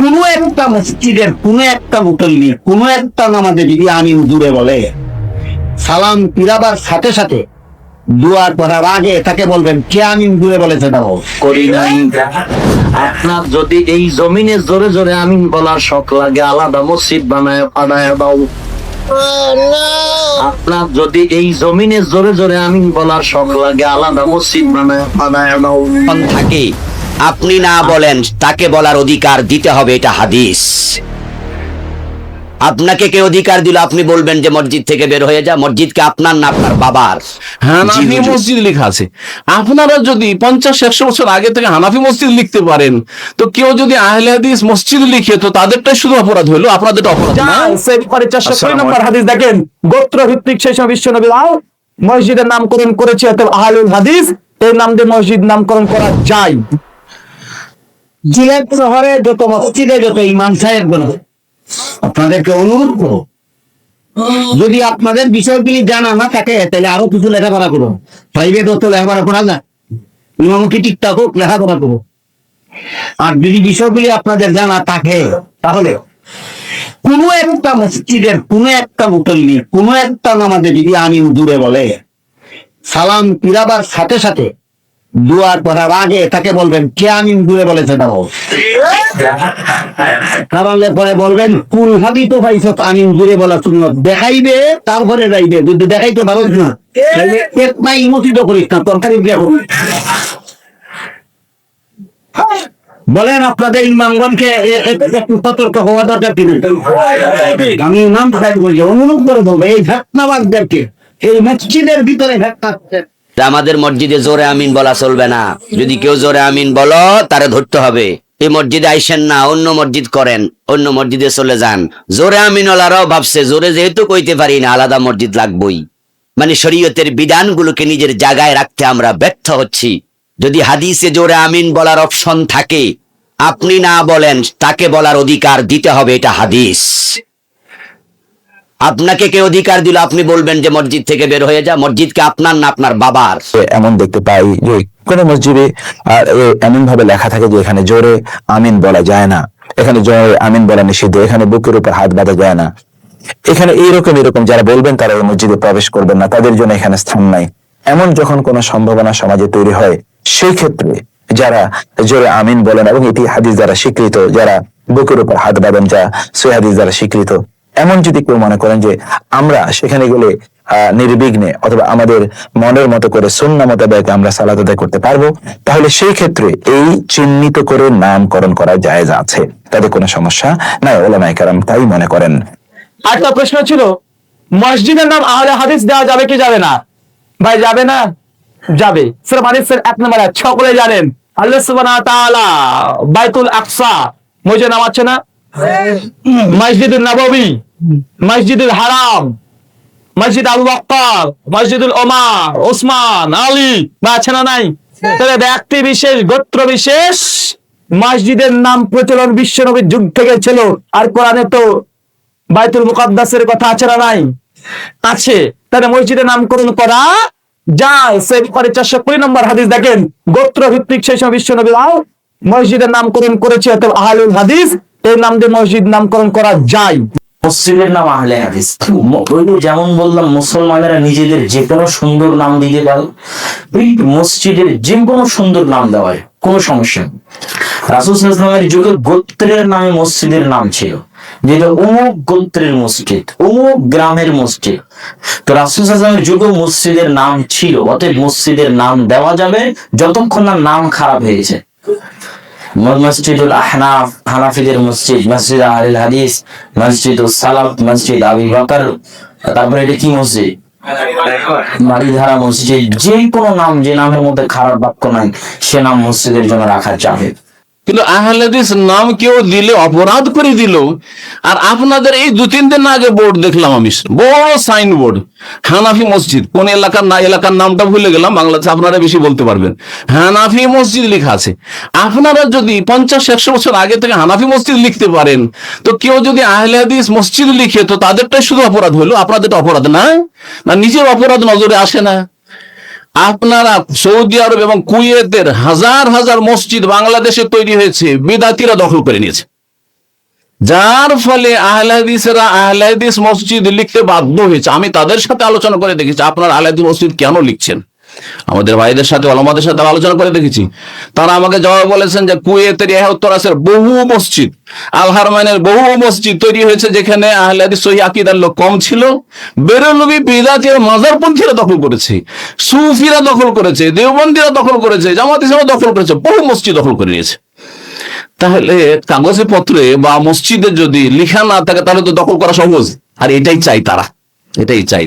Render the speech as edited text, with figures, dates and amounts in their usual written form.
কোন একটা মসজিদের কোন একটা মুসল্লি কোন একটা নামাজে যদি আমিন জুড়ে বলে, সালাম ফিরাবার সাথে সাথে দুয়ার পড়ার আগে তাকে বলবেন কে আমিন জুড়ে বলেছে দাও করি নাই। আপনার যদি এই জমিনে জোরে জোরে আমিন বলার শখ লাগে, আলাদা মসজিদ বানায় দাও। আপনার যদি এই জমিনে জোরে জোরে আমিন বলার শখ লাগে, আলাদা মসজিদ বানায় দাও। থাকে আপনি না বলেন তাকে বলার অধিকার দিতে হবে, এটা হাদিস। আপনাকে কে অধিকার দিল আপনি বলবেন যে মসজিদ থেকে বের হয়ে যা? মসজিদকে আপনার না আপনার বাবার? হানাফি মসজিদ লেখা আছে। আপনারা যদি 50-100 বছর আগে থেকে হানাফি মসজিদ লিখতে পারেন, তো কেউ যদি আহলে হাদিস মসজিদ লিখে, তো তাদেরটাই শুধু অপরাধ হলো, আপনাদেরটা অপরাধ না। 420 নম্বর হাদিস দেখেন, গোত্র ভিত্তিক সেই সময় বিশ্বনবী মসজিদের নামকরণ করেছে আহলুল হাদিস, এই নাম দিয়ে মসজিদ নামকরণ করা যায়। সিলেট শহরে যত মসজিদে যত ইমাম সাহেব গুলো, আপনাদেরকে অনুরোধ করো, যদি আপনাদের বিষয়গুলি জানা না থাকে তাহলে আরো কিছু লেখাপড়া করো। প্রাইভেট হতো লেখাপড়া করা যায়, ইমামকে ঠিকঠাক হোক লেখাপড়া করো। আর যদি বিষয়গুলি আপনাদের জানা থাকে তাহলে কোন একটা মসজিদের কোন একটা মুসল্লি কোন একটা নামাজে যদি আমিন জুড়ে বলে, সালাম ফিরাবার সাথে সাথে দুয়ার পড়ার আগে তাকে বলবেন কে আমিন জুড়ে বলেছে দাও। তাহলে পরে বলবেন কুল হাবি তো ভাই সব আমিন জুড়ে বলা শুনল দেখাইবে, তারপরে যাইবে। যদি দেখাইতে পারো না তাহলে এক মাই ইমোচিত করিস না, তরকারি দিয়ে বলেন। আপনাদের ইমামগণকে একটু সতর্ক হওয়া দরকার কি? আমি ইমাম সাহেব বলছি, অনুরোধ করে বলবো এই ঘটনাবাদদেরকে এই মসজিদের ভিতরে আমাদের মসজিদে জোরে আমিন বলা চলবে না। যদি কেউ জোরে আমিন বলো তারে ধরতে হবে। এই মসজিদে আইসেন না, অন্য মসজিদ করেন, অন্য মসজিদে চলে যান। জোরে আমিন ওলারাও ভাবছে জোরে যেহেতু কইতে পারি না, আলাদা মসজিদ লাগবই। মানে শরীয়তের বিধানগুলোকে নিজের জায়গায় রাখতে আমরা ব্যর্থ হচ্ছি। যদি হাদিসে জোরে আমিন বলার অপশন থাকে, আপনি না বলেন তাকে বলার অধিকার দিতে হবে, এটা হাদিস। আপনাকে কে অধিকার দিল আপনি বলবেন যে মসজিদ থেকে বের হয়ে যা? মসজিদকে আপনার না আপনার বাবার? এমন দেখতে পাই যে কোন মসজিদে এমন ভাবে লেখা থাকে যে এখানে জোরে আমিন বলা যায় না, এখানে জোরে আমিন বলা নিষিদ্ধ, এখানে বুকের উপর হাত বাঁধা যায় না, এখানে এরকম যারা বলবেন তারা ওই মসজিদে প্রবেশ করবেন না, তাদের জন্য এখানে স্থান নাই। এমন যখন কোন সম্ভাবনা সমাজে তৈরি হয়, সেই ক্ষেত্রে যারা জোরে আমিন বলেন এবং এটি হাদিস দ্বারা স্বীকৃত, যারা বুকের উপর হাত বাঁধেন, যা সহিহ হাদিস দ্বারা স্বীকৃত, এমন যদি কেউ মনে করেন যে আমরা সেখানে গেলে নির্বিঘ্নে অথবা আমাদের মনের মতো করে সুন্নাহ মোতাবেক আমরা সালাত আদায় করতে পারবো, তাহলে সেই ক্ষেত্রে এই চিহ্নিত করে নামকরণ করা জায়েজ আছে, তাদের কোনো সমস্যা নাই। উলামায়ে কেরাম তাই মনে করেন। একটা প্রশ্ন ছিল, মসজিদের নাম আহলে হাদিস দেওয়া যাবে কি যাবে না? ভাই যাবে না? যাবে। সূরা হাদিসের 1 নম্বর আয়াত সকলে জানেন, আল্লাহ সুবহানাহু ওয়া তাআলা বাইতুল আকসা মসজিদে নাম আছে না? মসজিদুল নববী, মসজিদুল হারাম, মসজিদ আবু বকর, মসজিদুল ওমর, ওসমান, আলী আছে না নাই? তাহলে ব্যক্তি বিশেষ গোত্র বিশেষ মসজিদের নাম প্রচলন বিশ্বনবীর যুগ থেকে ছিল। আর কোরআনে তো বাইতুল মুকাদ্দাসের কথা আছে না নাই? আছে। তাহলে মসজিদের নামকরণ করা যায়। 420 নম্বর হাদিস দেখেন, গোত্র ভিত্তিক সেই সময় বিশ্বনবী মসজিদের নামকরণ করেছে আহলুল হাদিস, এই নাম দিয়ে মসজিদ নামকরণ করা যায়। মসজিদের নাম আহলে হাদিস। যেমন বললাম, মুসলমানেরা নিজেদের যে কোনো সুন্দর নাম দিতে পারে, মসজিদের যে কোনো সুন্দর নাম দেওয়ায় কোনো সমস্যা নেই। রাসূল সাল্লাল্লাহু আলাইহি ওয়াসাল্লামের যুগে গোত্রের নামে মসজিদের নাম ছিল, যেটা অমুক গোত্রের মসজিদ, অমুক গ্রামের মসজিদ। তো রাসূল সাল্লাল্লাহু আলাইহি ওয়াসাল্লামের যুগে মসজিদের নাম ছিল, অতএব মসজিদের নাম দেওয়া যাবে যতক্ষণ না নাম খারাপ হয়েছে। মসজিদুল আহনাফ হানাফিদের মসজিদ, মসজিদ আহলুল হাদিস, মসজিদুল সালাফ, মসজিদ আবু বকর, তারপরে এটা কি মসজিদ? মারিধারা মসজিদ। যে কোনো নাম, যে নামের মধ্যে খারাপ বাক্য নাই, সে নাম মসজিদের জন্য রাখা যাবে। কিন্তু আহলে হাদিস নাম কেউ দিলে অপরাধ করে দিল। আর আপনাদের এই 2-3 দিন আগে বোর্ড দেখলাম আমি, বড় সাইনবোর্ড, হানাফি মসজিদ, কোন এলাকার নামটা ভুলে গেলাম, বাংলাদেশে আপনারা বেশি বলতে পারবেন, হানাফি মসজিদ লেখা আছে। আপনারা যদি 50-100 বছর আগে থেকে হানাফি মসজিদ লিখতে পারেন, তো কেউ যদি আহলে হাদিস মসজিদ লিখে, তো তাদেরটাই শুধু অপরাধ হলো, আপনাদেরটা অপরাধ না? নিজের অপরাধ নজরে আসে না? আপনারা সৌদি আরব এবং কুয়েতের হাজার হাজার মসজিদ বাংলাদেশে তৈরি হয়েছে, বিদাতিরা দখল করে নিয়েছে। যার ফলে আহলে হাদিসেরা আহলে হাদিস মসজিদ লিখতে বাধ্য হয়েছে। আমি তাদের সাথে আলোচনা করে দেখেছি, আপনারা আহলে হাদিস মসজিদ কেন লিখছেন? আমাদের ভাইদের সাথে, ওলামাদের সাথে আলোচনা করে দেখেছি। তারা আমাকে জবাব বলেছেন যে কুয়েতের উত্তরাসের বহু মসজিদ, আল হারমাইনের বহু মসজিদ তৈরি হয়েছে যেখানে আহলে হাদিস সহিহ আকীদার লোক কম ছিল। বেরেলভী বিদআতি মাজারপন্থীরা দখল করেছে, সুফিরা দখল করেছে, দেওবন্দিরা দখল করেছে, জামাত ইসলাম দখল করেছে, বহু মসজিদ দখল করে নিয়েছে। তাহলে কাগজে পত্রে বা মসজিদে যদি লিখা না থাকে তাহলে তো দখল করা সহজ। আর এটাই চাই তারা, এটাই চাই।